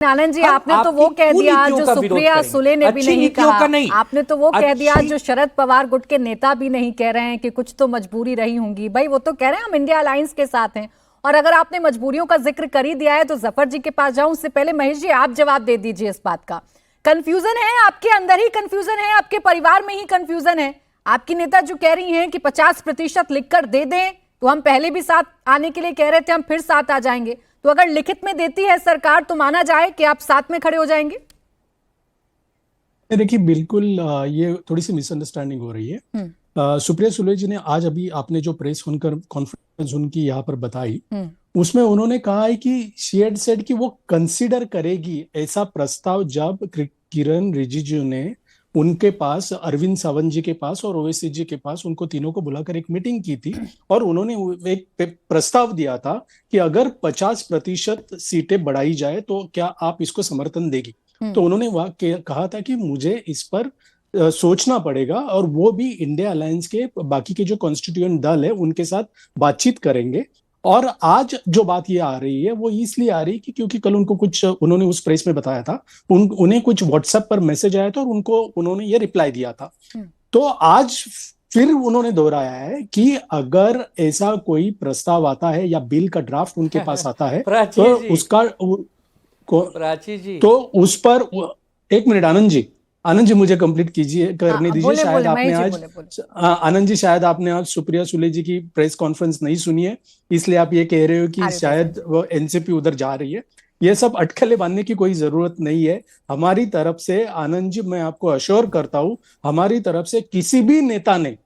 आनंद जी, आपने तो वो कह दिया जो सुप्रिया सुले ने भी नहीं कहा। आपने तो वो कह दिया जो शरद पवार गुट के नेता भी नहीं कह रहे हैं कि कुछ तो मजबूरी रही होंगी। भाई वो तो कह रहे हैं हम इंडिया अलायंस के साथ हैं। और अगर आपने मजबूरियों का जिक्र कर ही दिया है तो जफर जी के पास जाऊं, उससे पहले महेश जी आप जवाब दे दीजिए इस बात का। कंफ्यूजन है आपके अंदर ही कंफ्यूजन है, आपके परिवार में ही कंफ्यूजन है। आपकी नेता जो कह रही हैं कि 50% लिखकर दे दें तो हम पहले भी साथ आने के लिए कह रहे थे, हम फिर साथ आ जाएंगे। तो अगर लिखित में देती है सरकार तो माना जाए कि आप साथ में खड़े हो जाएंगे? देखिए बिल्कुल ये थोड़ी सी मिसअंडरस्टैंडिंग हो रही है। सुप्रिया सुले जी ने आज अभी आपने जो प्रेस कॉन्फ्रेंस उनकी यहाँ पर बताई, उसमें उन्होंने कहा है कि शी हैड सेड कि वो कंसीडर करेगी ऐसा प्रस्ताव जब किरण रिजिजू ने उनके पास, अरविंद सावंत जी के पास और ओवैसी जी के पास, उनको तीनों को बुलाकर एक मीटिंग की थी और उन्होंने एक प्रस्ताव दिया था कि अगर 50% सीटें बढ़ाई जाए तो क्या आप इसको समर्थन देगी। तो उन्होंने कहा था कि मुझे इस पर सोचना पड़ेगा और वो भी इंडिया अलायंस के बाकी के जो कॉन्स्टिट्यूएंट दल है उनके साथ बातचीत करेंगे। और आज जो बात ये आ रही है वो इसलिए आ रही है कि क्योंकि कल उनको कुछ, उन्होंने उस प्रेस में बताया था, उन्हें कुछ व्हाट्सएप पर मैसेज आया था और उन्होंने ये रिप्लाई दिया था। तो आज फिर उन्होंने दोहराया है कि अगर ऐसा कोई प्रस्ताव आता है या बिल का ड्राफ्ट उनके पास आता है तो उसका प्राची जी, तो उस पर एक मिनट आनंद जी मुझे कंप्लीट करने दीजिए। शायद आपने आज आनंद जी, शायद आपने आज सुप्रिया सुले जी की प्रेस कॉन्फ्रेंस नहीं सुनी है, इसलिए आप ये कह रहे हो कि शायद वो एनसीपी उधर जा रही है। ये सब अटकलें बांधने की कोई जरूरत नहीं है। हमारी तरफ से, आनंद जी मैं आपको अश्योर करता हूं, हमारी तरफ से किसी भी नेता ने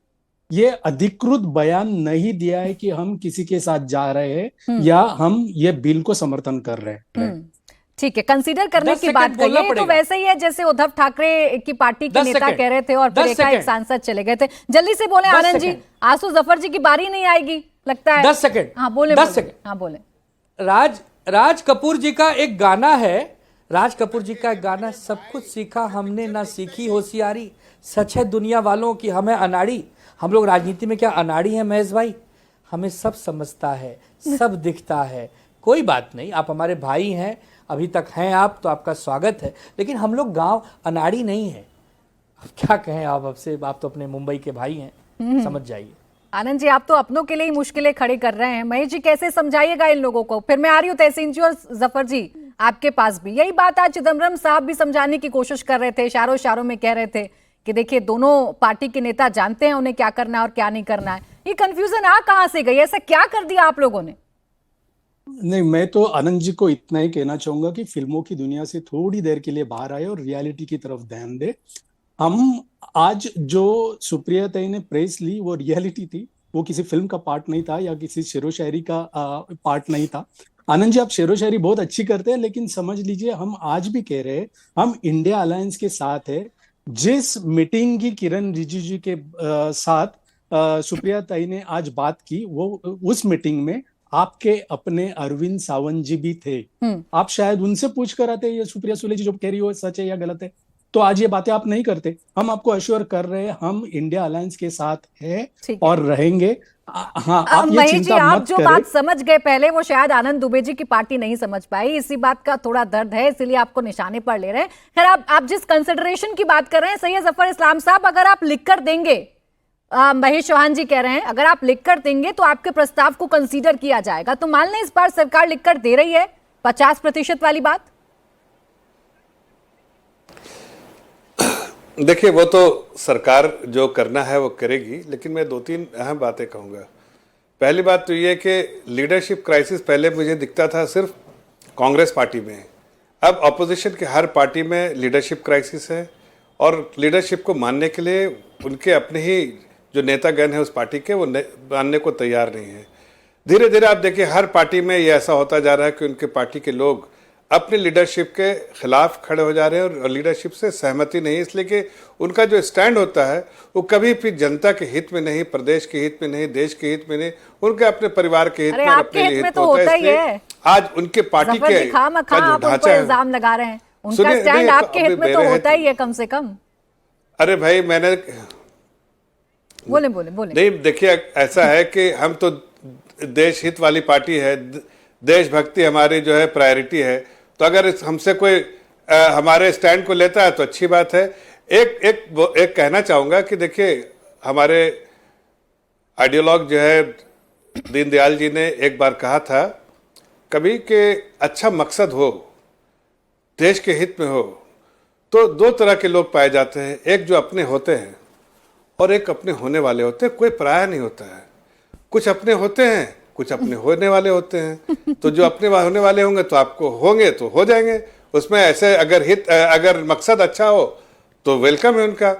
ये अधिकृत बयान नहीं दिया है कि हम किसी के साथ जा रहे हैं या हम ये बिल को समर्थन कर रहे हैं। ठीक है, कंसीडर करने की बात कही तो वैसे ही है जैसे उद्धव ठाकरे की पार्टी के नेता कह रहे थे और फिर एक सांसद चले गए थे। जल्दी से बोले आनंद जी, आंसू जफर जी की बारी नहीं आएगी लगता है। 10 सेकंड। हाँ बोले, 10 सेकंड। हाँ बोले। राज कपूर जी का एक गाना है, राज कपूर जी का एक गाना, सब कुछ सीखा हमने ना सीखी होशियारी, सच है दुनिया वालों की हमें अनाड़ी। हम लोग राजनीति में क्या अनाड़ी है महेश भाई? हमें सब समझता है, सब दिखता है, कोई बात नहीं, आप हमारे भाई हैं, अभी तक हैं आप तो आपका स्वागत है, लेकिन हम लोग गांव अनाड़ी नहीं है। अब क्या कहें आप आपसे, आप तो अपने मुंबई के भाई हैं, समझ जाइए। आनंद जी, आप तो अपनों के लिए ही मुश्किलें खड़ी कर रहे हैं। महेश जी कैसे समझाइएगा इन लोगों को? फिर मैं आ रही हूँ तहसीन जी और जफर जी आपके पास भी। यही बात आज चिदम्बरम साहब भी समझाने की कोशिश कर रहे थे, इशारों में कह रहे थे कि देखिए दोनों पार्टी के नेता जानते हैं उन्हें क्या करना है और क्या नहीं करना है। ये कंफ्यूजन आ कहां से गई? ऐसा क्या कर दिया आप लोगों ने? नहीं, मैं तो आनंद जी को इतना ही कहना चाहूंगा कि फिल्मों की दुनिया से थोड़ी देर के लिए बाहर आए और रियलिटी की तरफ ध्यान दे। हम आज जो सुप्रिया ताई ने प्रेस ली वो रियलिटी थी, वो किसी फिल्म का पार्ट नहीं था या किसी शेरो शायरी का पार्ट नहीं था। आनंद जी, आप शेरो शायरी बहुत अच्छी करते हैं, लेकिन समझ लीजिए हम आज भी कह रहे हैं हम इंडिया अलायंस के साथ है। जिस मीटिंग की किरण रिजिजू के साथ सुप्रिया ताई ने आज बात की, वो उस मीटिंग में आपके अपने अरविंद सावंत जी भी थे। आप शायद उनसे पूछ कर आते ये सुप्रिया सुले जी जो कह रही हो सच है या गलत है। तो आज ये बातें आप नहीं करते। हम आपको अश्योर कर रहे हैं हम इंडिया अलायंस के साथ है और रहेंगे। हाँ, आप ये चिंता मत आप जो बात समझ गए पहले वो शायद आनंद दुबे जी की पार्टी नहीं समझ पाई, इसी बात का थोड़ा दर्द है, इसलिए आपको निशाने पर ले रहे हैं। खैर, आप जिस कंसिडरेशन की बात कर रहे हैं, सही है जफर इस्लाम साहब, अगर आप लिख कर देंगे, महेश चौहान जी कह रहे हैं अगर आप लिखकर देंगे तो आपके प्रस्ताव को कंसीडर किया जाएगा, तो मान लें इस बार सरकार लिखकर दे रही है 50% वाली बात। देखिए वो तो सरकार जो करना है वो करेगी, लेकिन मैं 2-3 अहम बातें कहूँगा। पहली बात तो ये कि लीडरशिप क्राइसिस पहले मुझे दिखता था सिर्फ कांग्रेस पार्टी में, अब अपोजिशन के हर पार्टी में लीडरशिप क्राइसिस है और लीडरशिप को मानने के लिए उनके अपने ही जो नेतागण है उस पार्टी के, वो मानने को तैयार नहीं है। धीरे धीरे आप देखिए हर पार्टी में ये ऐसा होता जा रहा है कि उनके पार्टी के लोग अपनी लीडरशिप के खिलाफ खड़े हो जा रहे हैं और लीडरशिप से सहमति नहीं, इसलिए कि उनका जो स्टैंड होता है वो कभी भी जनता के हित में नहीं, प्रदेश के हित में नहीं, देश के हित में नहीं, उनके अपने परिवार के हित में, अपने हित में होता है। इसलिए आज उनके पार्टी के जो ढांचा है, इल्जाम लगा रहे हैं, उनका स्टैंड आपके हित में तो होता ही है कम से कम। अरे भाई, मैंने बोले नहीं, देखिए ऐसा है कि हम तो देश हित वाली पार्टी है, देशभक्ति हमारी जो है प्रायोरिटी है, तो अगर हमसे कोई हमारे स्टैंड को लेता है तो अच्छी बात है। एक कहना चाहूंगा कि देखिए, हमारे आइडियोलॉग जो है दीनदयाल जी ने एक बार कहा था कभी कि अच्छा मकसद हो, देश के हित में हो, तो दो तरह के लोग पाए जाते हैं, एक जो अपने होते हैं और एक अपने होने वाले होते हैं। कोई पराया नहीं होता है, कुछ अपने होते हैं, कुछ अपने होने वाले होते हैं। तो जो अपने होने वाले होंगे तो आपको होंगे तो हो जाएंगे, उसमें ऐसे अगर मकसद अच्छा हो तो वेलकम है उनका।